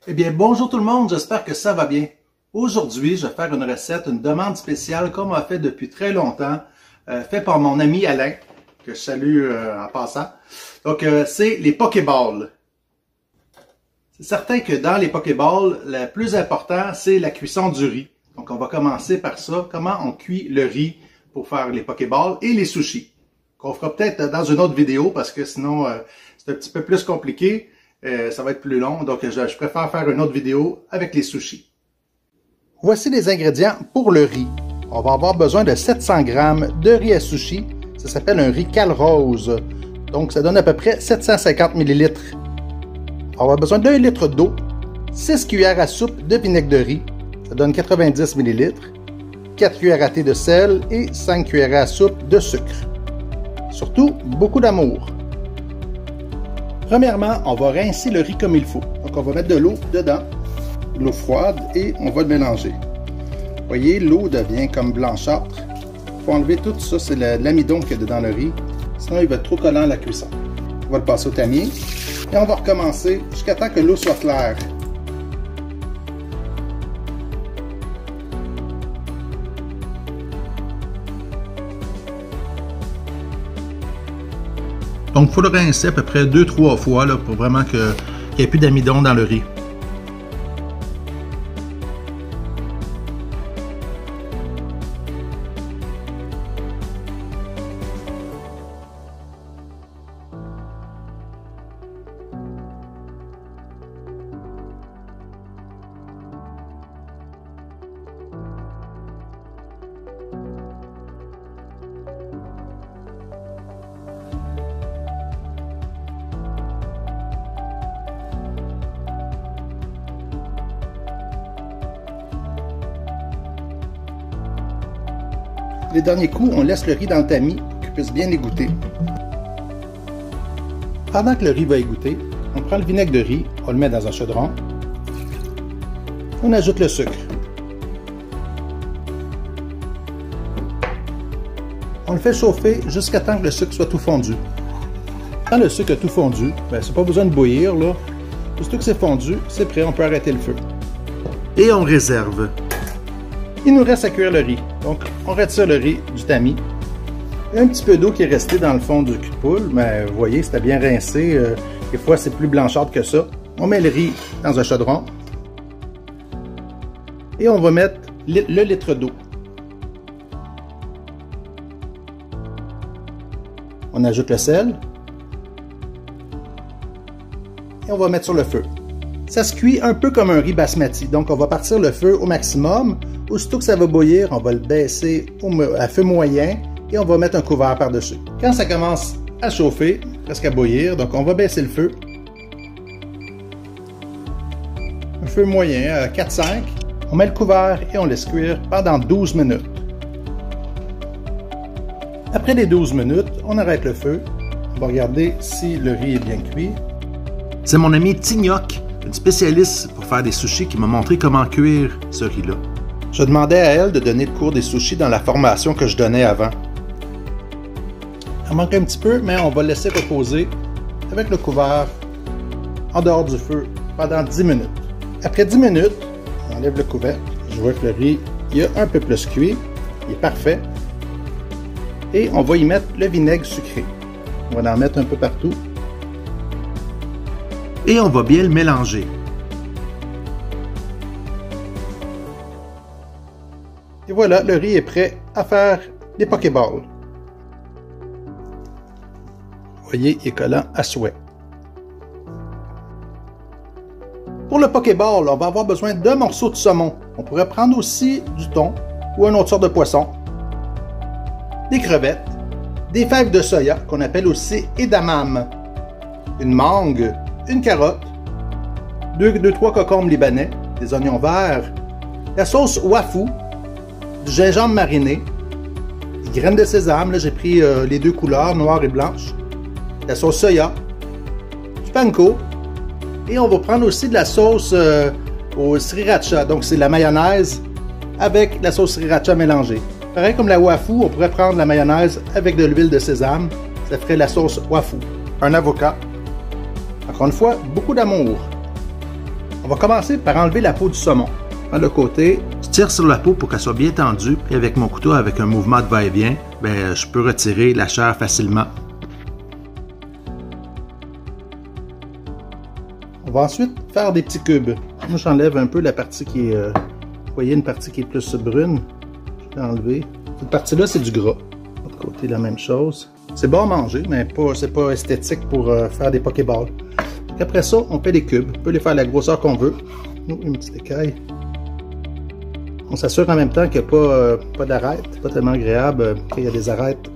Eh bien, bonjour tout le monde, j'espère que ça va bien. Aujourd'hui, je vais faire une recette, une demande spéciale qu'on m'a fait depuis très longtemps, fait par mon ami Alain, que je salue en passant. Donc, c'est les Pokéballs. C'est certain que dans les Pokéballs, le plus important, c'est la cuisson du riz. Donc, on va commencer par ça, comment on cuit le riz pour faire les Pokéballs et les sushis. Qu'on fera peut-être dans une autre vidéo parce que sinon, c'est un petit peu plus compliqué. Ça va être plus long, donc je préfère faire une autre vidéo avec les sushis. Voici les ingrédients pour le riz. On va avoir besoin de 700 g de riz à sushi. Ça s'appelle un riz Calrose. Donc ça donne à peu près 750 ml. On va avoir besoin d'1 litre d'eau, 6 cuillères à soupe de vinaigre de riz. Ça donne 90 ml. 4 cuillères à thé de sel et 5 cuillères à soupe de sucre. Surtout, beaucoup d'amour. Premièrement, on va rincer le riz comme il faut. Donc, on va mettre de l'eau dedans, de l'eau froide, et on va le mélanger. Vous voyez, l'eau devient comme blanchâtre. Il faut enlever tout ça, c'est l'amidon qu'il y a dedans le riz. Sinon, il va être trop collant à la cuisson. On va le passer au tamis. Et on va recommencer jusqu'à temps que l'eau soit claire. Donc, il faut le rincer à peu près 2-3 fois là, pour vraiment qu'il n'y ait plus d'amidon dans le riz. Les derniers coups, on laisse le riz dans le tamis pour qu'il puisse bien égoutter. Pendant que le riz va égoutter, on prend le vinaigre de riz, on le met dans un chaudron. On ajoute le sucre. On le fait chauffer jusqu'à temps que le sucre soit tout fondu. Quand le sucre est tout fondu, c'est pas besoin de bouillir. Là. Aussitôt que c'est fondu, c'est prêt, on peut arrêter le feu. Et on réserve. Il nous reste à cuire le riz. Donc, on retire le riz du tamis. Il y a un petit peu d'eau qui est restée dans le fond du cul de poule, mais vous voyez, c'était bien rincé. Des fois, c'est plus blanchâtre que ça. On met le riz dans un chaudron. Et on va mettre le litre d'eau. On ajoute le sel. Et on va mettre sur le feu. Ça se cuit un peu comme un riz basmati. Donc, on va partir le feu au maximum. Aussitôt que ça va bouillir, on va le baisser à feu moyen et on va mettre un couvert par-dessus. Quand ça commence à chauffer, presque à bouillir, donc on va baisser le feu. Un feu moyen à 4-5. On met le couvert et on laisse cuire pendant 12 minutes. Après les 12 minutes, on arrête le feu. On va regarder si le riz est bien cuit. C'est mon ami Tignoc, une spécialiste pour faire des sushis, qui m'a montré comment cuire ce riz-là. Je demandais à elle de donner le cours des sushis dans la formation que je donnais avant. Il manque un petit peu, mais on va le laisser reposer avec le couvert en dehors du feu pendant 10 minutes. Après 10 minutes, on enlève le couvercle. Je vois que le riz il est un peu plus cuit. Il est parfait. Et on va y mettre le vinaigre sucré. On va en mettre un peu partout. Et on va bien le mélanger. Et voilà, le riz est prêt à faire des Pokéballs. Vous voyez, il est collant à souhait. Pour le Pokéball, on va avoir besoin de morceaux de saumon. On pourrait prendre aussi du thon ou une autre sorte de poisson, des crevettes, des fèves de soya qu'on appelle aussi edamame, une mangue, une carotte, 2-3 concombres libanais, des oignons verts, la sauce wafu, du gingembre mariné, des graines de sésame, là j'ai pris les deux couleurs, noire et blanche, la sauce soya, du panko, et on va prendre aussi de la sauce au sriracha, donc c'est la mayonnaise avec la sauce sriracha mélangée. Pareil comme la wafu, on pourrait prendre la mayonnaise avec de l'huile de sésame, ça ferait la sauce wafu. Un avocat, encore une fois, beaucoup d'amour. On va commencer par enlever la peau du saumon. Prends le côté, je tire sur la peau pour qu'elle soit bien tendue, et avec mon couteau, avec un mouvement de va-et-vient, je peux retirer la chair facilement. On va ensuite faire des petits cubes. Moi, j'enlève un peu la partie qui est... vous voyez, une partie qui est plus brune. Je vais enlever. Cette partie-là, c'est du gras. De l'autre côté, la même chose. C'est bon à manger, mais c'est pas esthétique pour faire des pokéballs. Après ça, on fait des cubes. On peut les faire à la grosseur qu'on veut. Une petite écaille. On s'assure en même temps qu'il n'y a pas d'arête. Pas tellement agréable qu'il y a des arêtes.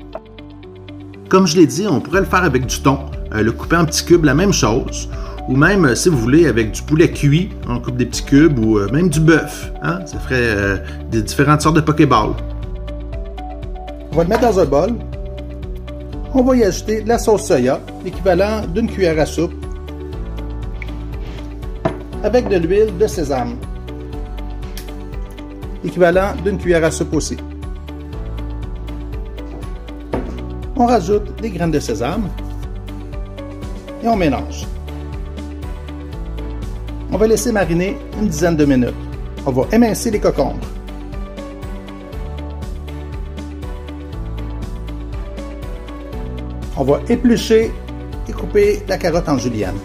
Comme je l'ai dit, on pourrait le faire avec du thon. Le couper en petits cubes, la même chose. Ou même, si vous voulez, avec du poulet cuit, on coupe des petits cubes, ou même du bœuf. Hein? Ça ferait des différentes sortes de pokéballs. On va le mettre dans un bol. On va y ajouter de la sauce soya, l'équivalent d'une cuillère à soupe, avec de l'huile de sésame, l'équivalent d'une cuillère à soupe aussi. On rajoute des graines de sésame et on mélange. On va laisser mariner une dizaine de minutes. On va émincer les concombres. On va éplucher et couper la carotte en julienne.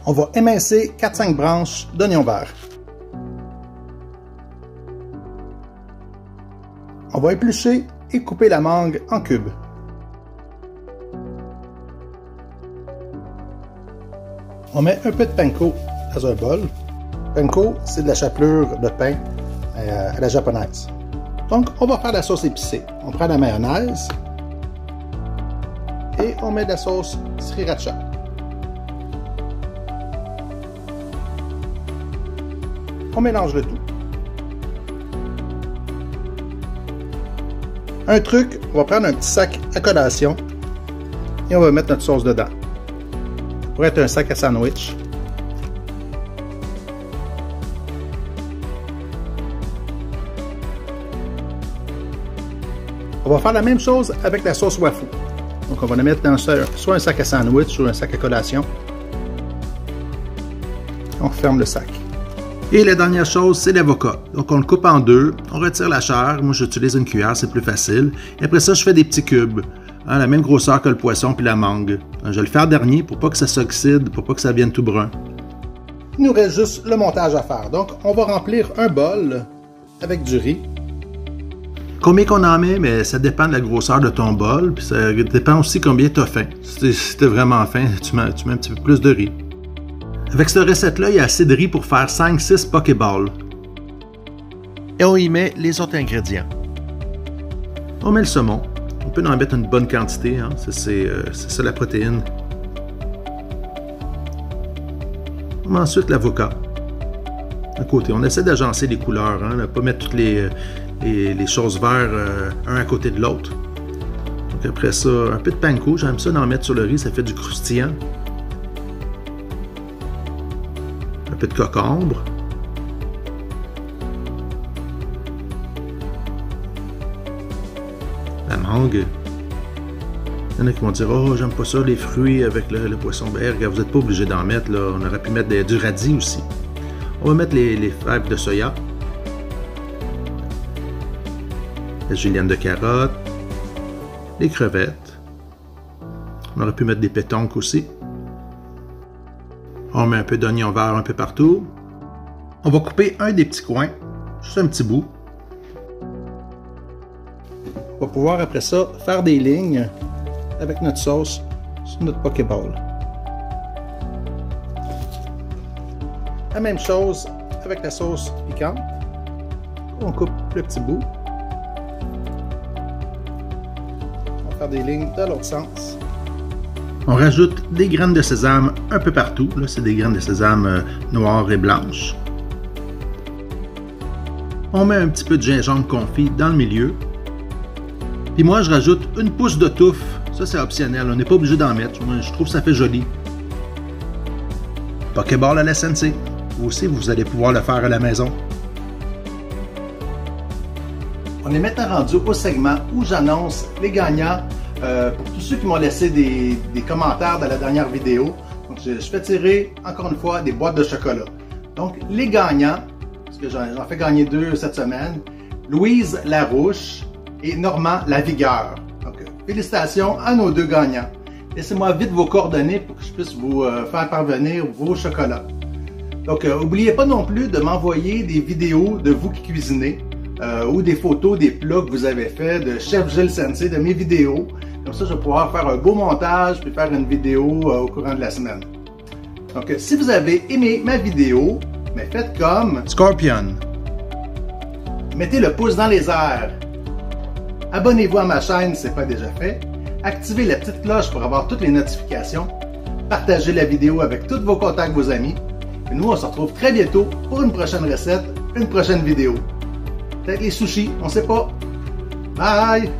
On va émincer 4-5 branches d'oignon vert. On va éplucher et couper la mangue en cubes. On met un peu de panko dans un bol. Panko, c'est de la chapelure de pain à la japonaise. Donc, on va faire de la sauce épicée. On prend la mayonnaise et on met de la sauce sriracha. On mélange le tout. Un truc, on va prendre un petit sac à collation et on va mettre notre sauce dedans. Ça pourrait être un sac à sandwich. On va faire la même chose avec la sauce wafu. Donc on va la mettre dans soit un sac à sandwich ou un sac à collation. On ferme le sac. Et la dernière chose, c'est l'avocat. Donc on le coupe en deux, on retire la chair. Moi j'utilise une cuillère, c'est plus facile. Et après ça, je fais des petits cubes. Hein, la même grosseur que le poisson puis la mangue. Je vais le faire dernier pour pas que ça s'oxyde, pour pas que ça vienne tout brun. Il nous reste juste le montage à faire. Donc on va remplir un bol avec du riz. Combien qu'on en met, mais ça dépend de la grosseur de ton bol. Puis ça dépend aussi combien tu as faim. Si tu as vraiment faim, tu mets un petit peu plus de riz. Avec cette recette-là, il y a assez de riz pour faire 5-6 pokéballs. Et on y met les autres ingrédients. On met le saumon. On peut en mettre une bonne quantité. Hein? C'est ça la protéine. On met ensuite l'avocat. À côté, on essaie d'agencer les couleurs. Hein? Ne pas mettre toutes les choses vertes un à côté de l'autre. Donc après ça, un peu de panko. J'aime ça d'en mettre sur le riz. Ça fait du croustillant. Un peu de concombre. La mangue. Il y en a qui vont dire « Oh, j'aime pas ça, les fruits avec le poisson berge. » Vous n'êtes pas obligé d'en mettre. Là. On aurait pu mettre du radis aussi. On va mettre les fèves de soya. La julienne de carotte. Les crevettes. On aurait pu mettre des pétoncles aussi. On met un peu d'oignon vert un peu partout. On va couper un des petits coins, juste un petit bout. On va pouvoir après ça faire des lignes avec notre sauce sur notre pokéball. La même chose avec la sauce piquante. On coupe le petit bout. On va faire des lignes de l'autre sens. On rajoute des graines de sésame un peu partout. Là, c'est des graines de sésame noires et blanches. On met un petit peu de gingembre confit dans le milieu. Puis moi, je rajoute une pousse de touffe. Ça, c'est optionnel. On n'est pas obligé d'en mettre. Moi, je trouve que ça fait joli. Pokéball à la sensei. Vous aussi, vous allez pouvoir le faire à la maison. On est maintenant rendu au segment où j'annonce les gagnants. Pour tous ceux qui m'ont laissé des commentaires dans la dernière vidéo. Donc, Donc, je fais tirer, encore une fois, des boîtes de chocolat. Donc, les gagnants, parce que j'en fais gagner 2 cette semaine, Louise Larouche et Normand Lavigueur. Donc, félicitations à nos 2 gagnants. Laissez-moi vite vos coordonnées pour que je puisse vous faire parvenir vos chocolats. Donc, n'oubliez pas non plus de m'envoyer des vidéos de vous qui cuisinez ou des photos des plats que vous avez fait de Chef Gilles Sensei, de mes vidéos. Comme ça, je vais pouvoir faire un beau montage puis faire une vidéo au courant de la semaine. Donc, si vous avez aimé ma vidéo, mais faites comme Scorpion. Mettez le pouce dans les airs. Abonnez-vous à ma chaîne si ce n'est pas déjà fait. Activez la petite cloche pour avoir toutes les notifications. Partagez la vidéo avec tous vos contacts, vos amis. Et nous, on se retrouve très bientôt pour une prochaine recette, une prochaine vidéo. Peut-être les sushis, on ne sait pas. Bye!